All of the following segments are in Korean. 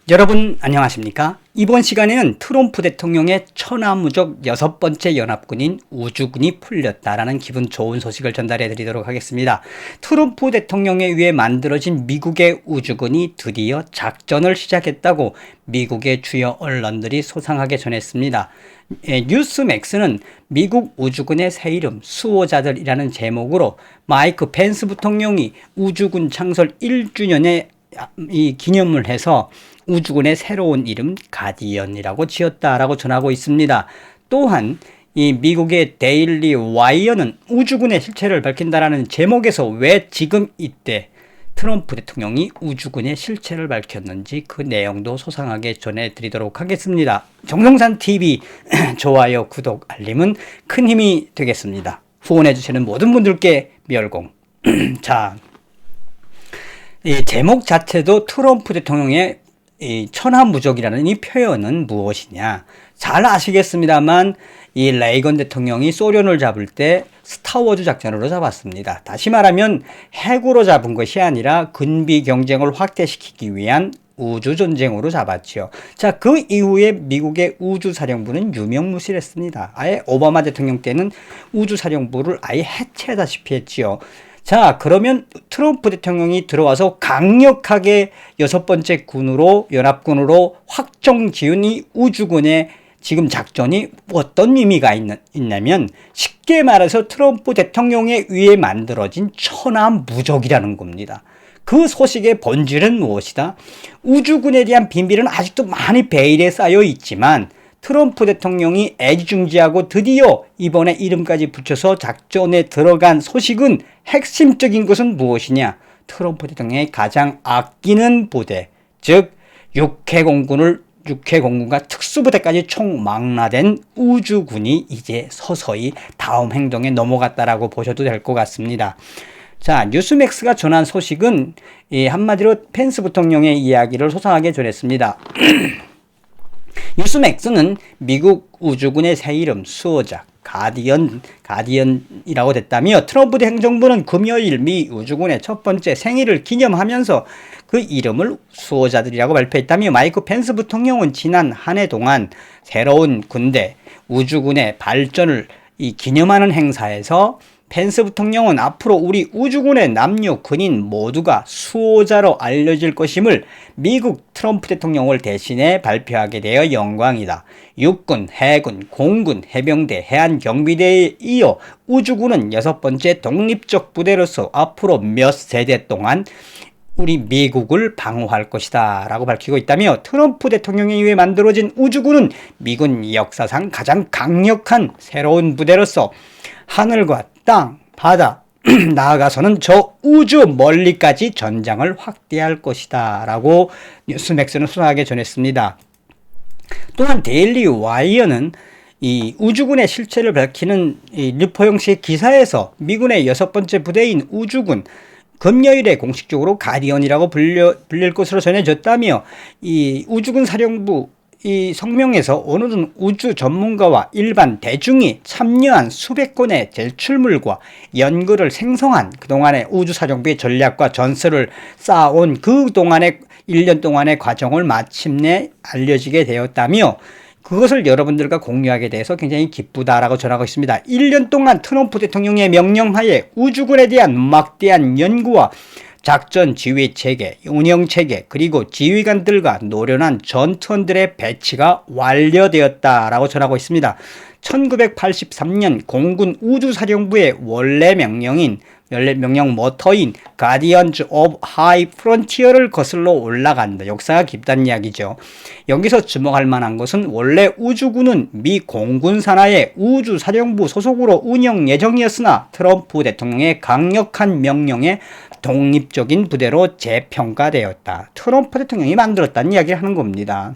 여러분 안녕하십니까? 이번 시간에는 트럼프 대통령의 천하무적 6번째 연합군인 우주군이 풀렸다라는 기분 좋은 소식을 전달해 드리도록 하겠습니다. 트럼프 대통령에 의해 만들어진 미국의 우주군이 드디어 작전을 시작했다고 미국의 주요 언론들이 소상하게 전했습니다. 뉴스맥스는 미국 우주군의 새 이름 수호자들이라는 제목으로 마이크 펜스 부통령이 우주군 창설 1주년에 이 기념을 해서 우주군의 새로운 이름 가디언이라고 지었다라고 전하고 있습니다. 또한 이 미국의 데일리 와이어는 우주군의 실체를 밝힌다라는 제목에서 왜 지금 이때 트럼프 대통령이 우주군의 실체를 밝혔는지 그 내용도 소상하게 전해드리도록 하겠습니다. 정성산 TV 좋아요, 구독, 알림은 큰 힘이 되겠습니다. 후원해주시는 모든 분들께 멸공. 자, 이 제목 자체도 트럼프 대통령의 이 천하무적이라는 이 표현은 무엇이냐? 잘 아시겠습니다만 이 레이건 대통령이 소련을 잡을 때 스타워즈 작전으로 잡았습니다. 다시 말하면 핵으로 잡은 것이 아니라 군비 경쟁을 확대시키기 위한 우주전쟁으로 잡았죠. 자, 그 이후에 미국의 우주사령부는 유명무실했습니다. 아예 오바마 대통령 때는 우주사령부를 아예 해체하다시피 했지요. 자, 그러면 트럼프 대통령이 들어와서 강력하게 6번째 군으로, 연합군으로 확정 지은 이 우주군의 지금 작전이 어떤 의미가 있냐면 쉽게 말해서 트럼프 대통령에 의해 만들어진 천하무적이라는 겁니다. 그 소식의 본질은 무엇이다? 우주군에 대한 비밀은 아직도 많이 베일에 쌓여 있지만 트럼프 대통령이 애지중지하고 드디어 이번에 이름까지 붙여서 작전에 들어간 소식은 핵심적인 것은 무엇이냐? 트럼프 대통령이 가장 아끼는 부대, 즉 육해공군과 특수부대까지 총망라된 우주군이 이제 서서히 다음 행동에 넘어갔다라고 보셔도 될 것 같습니다. 자, 뉴스맥스가 전한 소식은 한마디로 펜스 부통령의 이야기를 소상하게 전했습니다. 뉴스맥스는 미국 우주군의 새 이름 수호자 가디언이라고 됐다며 트럼프 행정부는 금요일 미 우주군의 첫 번째 생일을 기념하면서 그 이름을 수호자들이라고 발표했다며 마이크 펜스 부통령은 지난 한 해 동안 새로운 군대 우주군의 발전을 기념하는 행사에서 펜스 부통령은 앞으로 우리 우주군의 남녀 군인 모두가 수호자로 알려질 것임을 미국 트럼프 대통령을 대신해 발표하게 되어 영광이다. 육군, 해군, 공군, 해병대, 해안경비대에 이어 우주군은 6번째 독립적 부대로서 앞으로 몇 세대 동안 우리 미국을 방어할 것이다 라고 밝히고 있다며 트럼프 대통령에 의해 만들어진 우주군은 미군 역사상 가장 강력한 새로운 부대로서 하늘과 땅, 바다, 나아가서는 저 우주 멀리까지 전장을 확대할 것이다 라고 뉴스맥스는 소상하게 전했습니다. 또한 데일리 와이어는 이 우주군의 실체를 밝히는 이 르포 형식의 기사에서 미군의 6번째 부대인 우주군 금요일에 공식적으로 가디언이라고 불릴 것으로 전해졌다며 이 우주군 사령부 이 성명에서 오늘은 우주 전문가와 일반 대중이 참여한 수백 건의 제출물과 연구를 생성한 그동안의 우주사령부의 전략과 전설을 쌓아온 그동안의 1년 동안의 과정을 마침내 알려지게 되었다며 그것을 여러분들과 공유하게 돼서 굉장히 기쁘다라고 전하고 있습니다. 1년 동안 트럼프 대통령의 명령하에 우주군에 대한 막대한 연구와 작전 지휘 체계, 운영 체계, 그리고 지휘관들과 노련한 전투원들의 배치가 완료되었다라고 전하고 있습니다. 1983년 공군 우주사령부의 원래 명령 모터인 Guardians of High Frontier를 거슬러 올라간다. 역사가 깊다는 이야기죠. 여기서 주목할 만한 것은 원래 우주군은 미 공군 산하의 우주사령부 소속으로 운영 예정이었으나 트럼프 대통령의 강력한 명령에 독립적인 부대로 재평가되었다. 트럼프 대통령이 만들었다는 이야기를 하는 겁니다.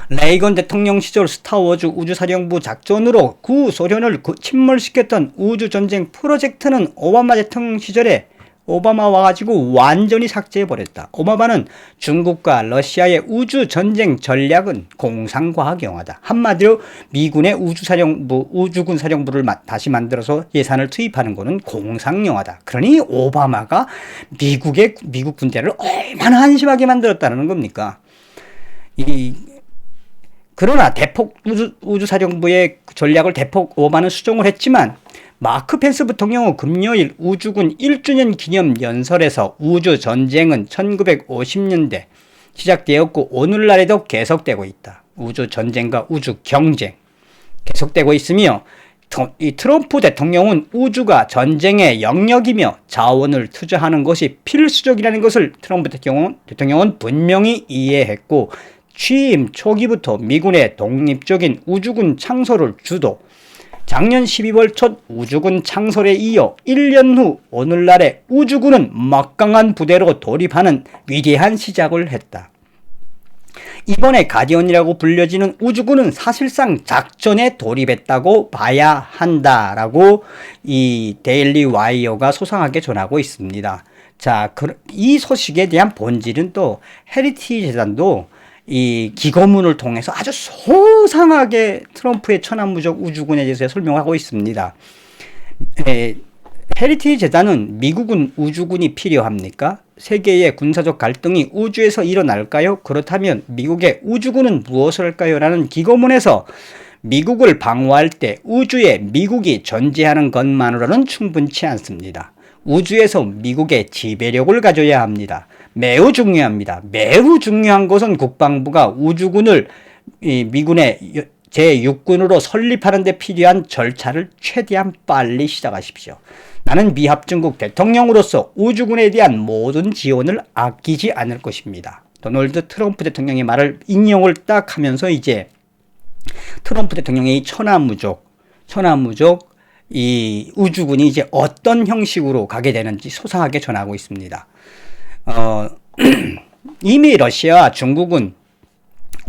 레이건 대통령 시절 스타워즈 우주사령부 작전으로 구소련을 침몰시켰던 우주전쟁 프로젝트는 오바마 대통령 시절에 오바마 와가지고 완전히 삭제해버렸다. 오바마는 중국과 러시아의 우주 전쟁 전략은 공상과학 영화다. 한마디로 미군의 우주군 사령부를 다시 만들어서 예산을 투입하는 것은 공상 영화다. 그러니 오바마가 미국 군대를 얼마나 한심하게 만들었다는 겁니까? 그러나 대폭 우주사령부의 전략을 대폭 오바마는 수정을 했지만 마크 펜스 부통령은 금요일 우주군 1주년 기념 연설에서 우주 전쟁은 1950년대 시작되었고 오늘날에도 계속되고 있다. 우주 전쟁과 우주 경쟁 계속되고 있으며 이 트럼프 대통령은 우주가 전쟁의 영역이며 자원을 투자하는 것이 필수적이라는 것을 트럼프 대통령은 분명히 이해했고 취임 초기부터 미군의 독립적인 우주군 창설을 주도, 작년 12월 첫 우주군 창설에 이어 1년 후 오늘날의 우주군은 막강한 부대로 돌입하는 위대한 시작을 했다. 이번에 가디언이라고 불려지는 우주군은 사실상 작전에 돌입했다고 봐야 한다라고 이 데일리 와이어가 소상하게 전하고 있습니다. 자, 이 소식에 대한 본질은 또 헤리티지 재단도 이 기고문을 통해서 아주 소상하게 트럼프의 천하무적 우주군에 대해서 설명하고 있습니다. 헤리티지 재단은 미국은 우주군이 필요합니까? 세계의 군사적 갈등이 우주에서 일어날까요? 그렇다면 미국의 우주군은 무엇을 할까요? 라는 기고문에서 미국을 방어할 때 우주에 미국이 존재하는 것만으로는 충분치 않습니다. 우주에서 미국의 지배력을 가져야 합니다. 매우 중요합니다. 매우 중요한 것은 국방부가 우주군을 미군의 제6군으로 설립하는 데 필요한 절차를 최대한 빨리 시작하십시오. 나는 미합중국 대통령으로서 우주군에 대한 모든 지원을 아끼지 않을 것입니다. 도널드 트럼프 대통령의 말을 인용을 딱 하면서 이제 트럼프 대통령의 천하무적 이 우주군이 이제 어떤 형식으로 가게 되는지 소상하게 전하고 있습니다. 이미 러시아와 중국은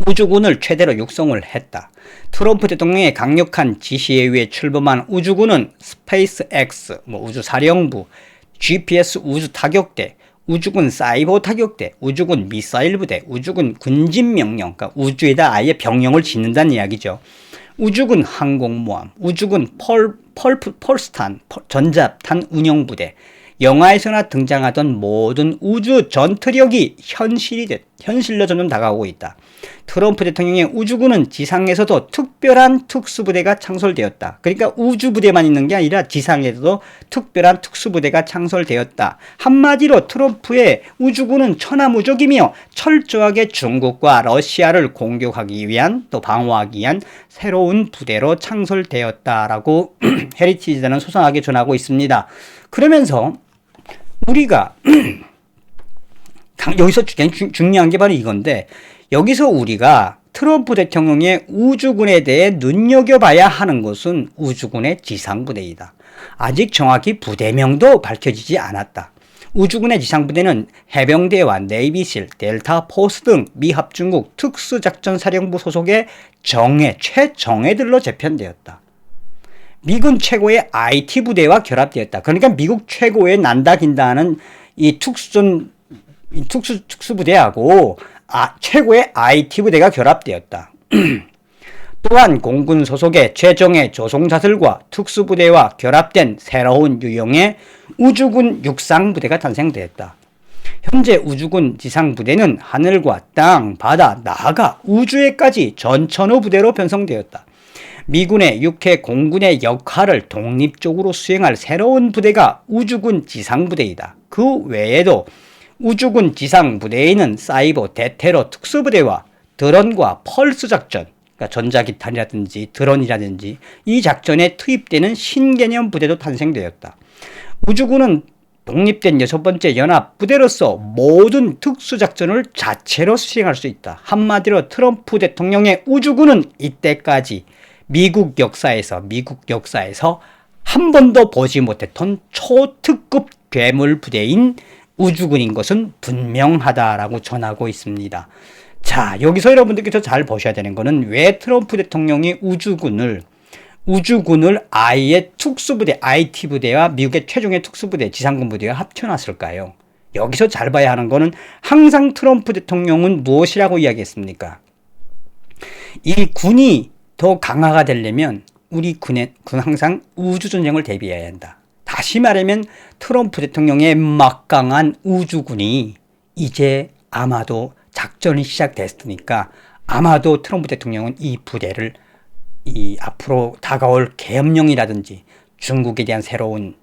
우주군을 최대로 육성을 했다. 트럼프 대통령의 강력한 지시에 의해 출범한 우주군은 스페이스X, 우주사령부, GPS 우주 타격대, 우주군 사이버 타격대, 우주군 미사일 부대, 우주군 군진명령, 그러니까 우주에다 아예 병영을 짓는다는 이야기죠. 우주군 항공모함, 우주군 펄스탄, 전자탄 운영부대, 영화에서나 등장하던 모든 우주 전투력이 현실로 점점 다가오고 있다. 트럼프 대통령의 우주군은 지상에서도 특별한 특수부대가 창설되었다. 그러니까 우주부대만 있는 게 아니라 지상에서도 특별한 특수부대가 창설되었다. 한마디로 트럼프의 우주군은 천하무적이며 철저하게 중국과 러시아를 공격하기 위한 또 방어하기 위한 새로운 부대로 창설되었다라고 헤리티지단은 소상하게 전하고 있습니다. 그러면서 우리가 여기서 중요한 게 바로 이건데 여기서 우리가 트럼프 대통령의 우주군에 대해 눈여겨봐야 하는 것은 우주군의 지상부대이다. 아직 정확히 부대명도 밝혀지지 않았다. 우주군의 지상부대는 해병대와 네이비실, 델타 포스 등 미합중국 특수작전사령부 소속의 최정예들로 재편되었다. 미군 최고의 IT 부대와 결합되었다. 그러니까 미국 최고의 난다긴다는 이 특수부대하고 최고의 IT 부대가 결합되었다. 또한 공군 소속의 최정예 조종사들과 특수부대와 결합된 새로운 유형의 우주군 육상부대가 탄생되었다. 현재 우주군 지상부대는 하늘과 땅, 바다, 나아가 우주에까지 전천후 부대로 편성되었다. 미군의 육해 공군의 역할을 독립적으로 수행할 새로운 부대가 우주군 지상부대이다. 그 외에도 우주군 지상부대에는 사이버 대테러 특수부대와 드론과 펄스 작전, 그러니까 전자기탄이라든지 드론이라든지 이 작전에 투입되는 신개념 부대도 탄생되었다. 우주군은 독립된 6번째 연합부대로서 모든 특수작전을 자체로 수행할 수 있다. 한마디로 트럼프 대통령의 우주군은 이때까지 미국 역사에서 한 번도 보지 못했던 초특급 괴물 부대인 우주군인 것은 분명하다라고 전하고 있습니다. 자, 여기서 여러분들께서 잘 보셔야 되는 것은 왜 트럼프 대통령이 우주군을 우주군을 아예 특수부대, IT 부대와 미국의 최종의 특수부대, 지상군 부대와 합쳐놨을까요? 여기서 잘 봐야 하는 거는 항상 트럼프 대통령은 무엇이라고 이야기했습니까? 이 군이 더 강화가 되려면 우리 군은 항상 우주전쟁을 대비해야 한다. 다시 말하면 트럼프 대통령의 막강한 우주군이 이제 아마도 작전이 시작됐으니까 아마도 트럼프 대통령은 이 부대를 앞으로 다가올 계엄령이라든지 중국에 대한 새로운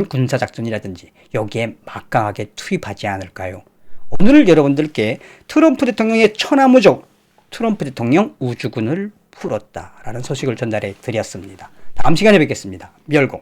군사작전이라든지 여기에 막강하게 투입하지 않을까요? 오늘 여러분들께 트럼프 대통령의 천하무적, 트럼프 대통령 우주군을 풀었다라는 소식을 전달해 드렸습니다. 다음 시간에 뵙겠습니다. 멸공.